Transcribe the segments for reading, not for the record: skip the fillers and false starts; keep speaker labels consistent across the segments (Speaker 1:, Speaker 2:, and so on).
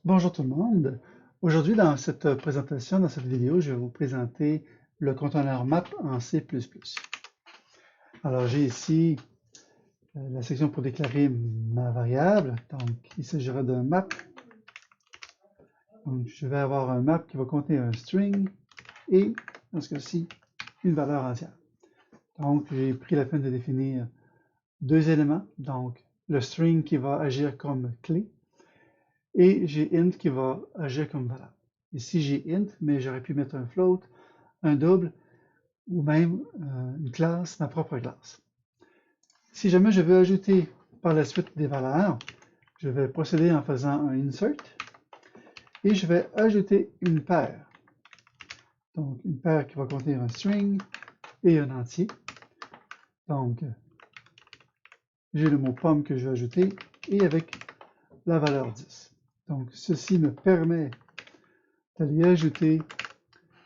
Speaker 1: Bonjour tout le monde. Aujourd'hui, dans cette présentation, dans cette vidéo, je vais vous présenter le conteneur map en C++. Alors, j'ai ici la section pour déclarer ma variable. Donc, il s'agira d'un map. Donc, je vais avoir un map qui va contenir un string et, dans ce cas-ci, une valeur entière. Donc, j'ai pris la peine de définir deux éléments. Donc, le string qui va agir comme clé et j'ai int qui va agir comme valeur. Ici, j'ai int, mais j'aurais pu mettre un float, un double ou même une classe, ma propre classe. Si jamais je veux ajouter par la suite des valeurs, je vais procéder en faisant un insert et je vais ajouter une paire. Donc, une paire qui va contenir un string et un entier. Donc, j'ai le mot pomme que je vais ajouter et avec la valeur 10. Donc, ceci me permet d'aller ajouter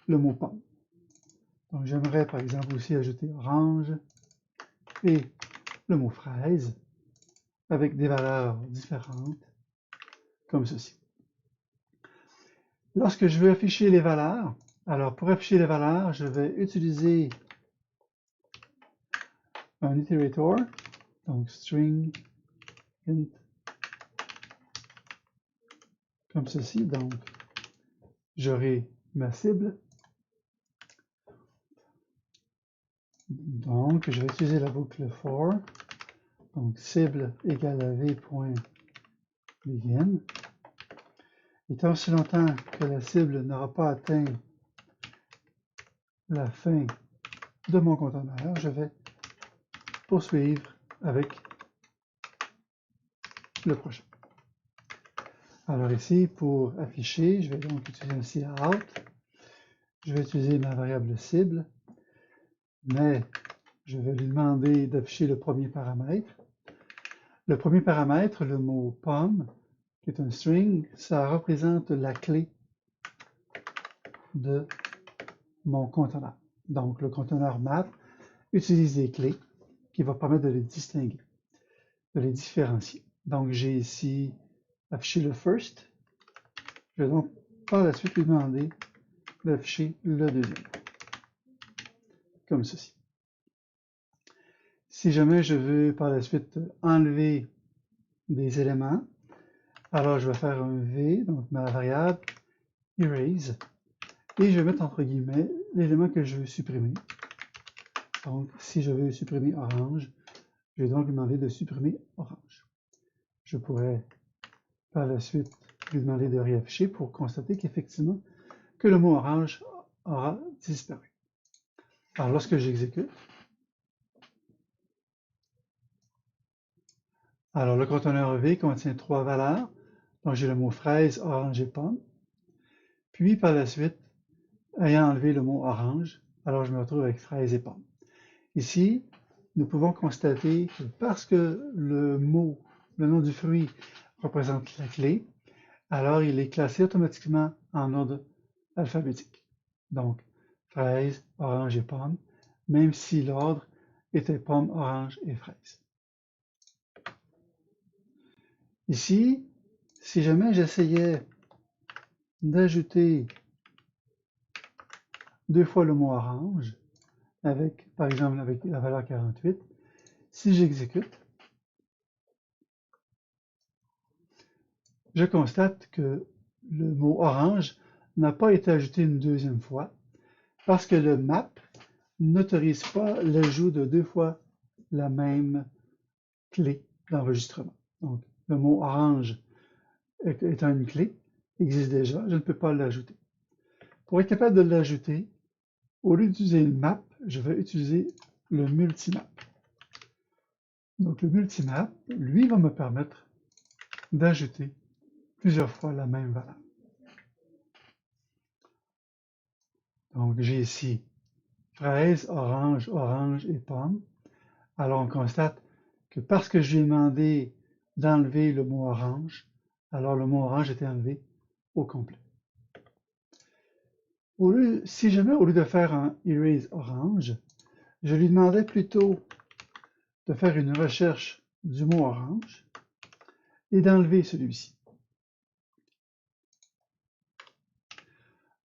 Speaker 1: le mot pomme. Donc, j'aimerais par exemple aussi ajouter orange et le mot fraise avec des valeurs différentes comme ceci. Lorsque je veux afficher les valeurs, alors pour afficher les valeurs, je vais utiliser un iterator, donc string int, comme ceci. Donc, j'aurai ma cible. Donc, je vais utiliser la boucle for. Donc, cible égale à v.begin. Et tant si longtemps que la cible n'aura pas atteint la fin de mon conteneur, je vais poursuivre avec le prochain. Alors ici, pour afficher, je vais donc utiliser un cout. Je vais utiliser ma variable cible, mais je vais lui demander d'afficher le premier paramètre. Le premier paramètre, le mot pomme, qui est un string, ça représente la clé de mon conteneur. Donc, le conteneur map utilise des clés qui vont permettre de les distinguer, de les différencier. Donc, j'ai ici affiché le first. Je vais donc par la suite lui demander d'afficher le deuxième, comme ceci. Si jamais je veux par la suite enlever des éléments, alors je vais faire un V, donc ma variable erase, et je vais mettre entre guillemets l'élément que je veux supprimer. Donc, si je veux supprimer orange, je vais donc lui demander de supprimer orange. Je pourrais par la suite lui demander de réafficher pour constater qu'effectivement, que le mot orange aura disparu. Alors, lorsque j'exécute, alors le conteneur V contient trois valeurs. Donc, j'ai le mot fraise, orange et pomme. Puis, par la suite, ayant enlevé le mot orange, alors je me retrouve avec fraise et pomme. Ici, nous pouvons constater que parce que le mot, le nom du fruit représente la clé, alors il est classé automatiquement en ordre alphabétique. Donc, fraise, orange et pomme, même si l'ordre était pomme, orange et fraise. Ici, si jamais j'essayais d'ajouter deux fois le mot orange, avec, par exemple, avec la valeur 48, si j'exécute, je constate que le mot orange n'a pas été ajouté une deuxième fois parce que le map n'autorise pas l'ajout de deux fois la même clé d'enregistrement. Donc, le mot orange étant une clé, existe déjà, je ne peux pas l'ajouter. Pour être capable de l'ajouter, au lieu d'utiliser une map, je vais utiliser le multimap. Donc, le multimap, lui, va me permettre d'ajouter plusieurs fois la même valeur. Donc, j'ai ici fraise, orange, orange et pomme. Alors, on constate que parce que je lui ai demandé d'enlever le mot orange, alors le mot orange était enlevé au complet. Si jamais, au lieu de faire un erase orange, je lui demandais plutôt de faire une recherche du mot orange et d'enlever celui-ci.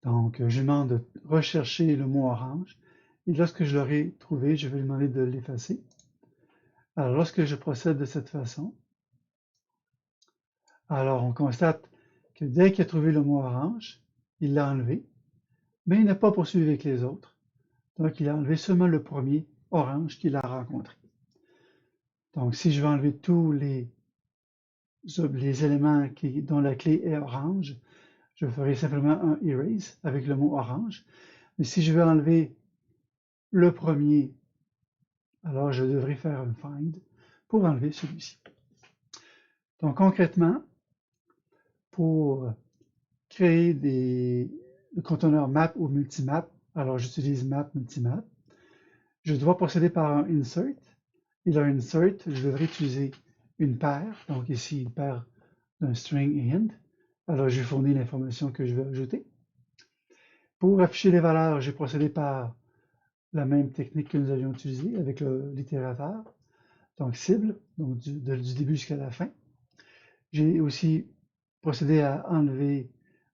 Speaker 1: Donc, je lui demande de rechercher le mot orange. Et lorsque je l'aurai trouvé, je vais lui demander de l'effacer. Alors, lorsque je procède de cette façon, alors on constate que dès qu'il a trouvé le mot orange, il l'a enlevé, mais il n'a pas poursuivi avec les autres. Donc, il a enlevé seulement le premier orange qu'il a rencontré. Donc, si je veux enlever tous les éléments dont la clé est orange, je ferai simplement un erase avec le mot orange. Mais si je veux enlever le premier, alors je devrais faire un find pour enlever celui-ci. Donc concrètement, pour créer des conteneurs map ou multimap, alors j'utilise map multimap, je dois procéder par un insert. Et là, insert, je devrais utiliser une paire, donc ici une paire d'un string et int. Alors je fournis l'information que je veux ajouter. Pour afficher les valeurs, j'ai procédé par la même technique que nous avions utilisée avec l'itérateur, donc cible, donc du début jusqu'à la fin. J'ai aussi procédé à enlever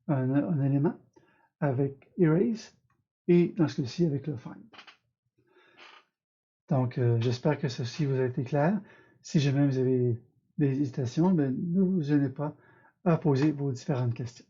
Speaker 1: un élément avec erase et dans ce cas-ci avec le find. Donc, j'espère que ceci vous a été clair. Si jamais vous avez des hésitations, ne vous gênez pas à poser vos différentes questions.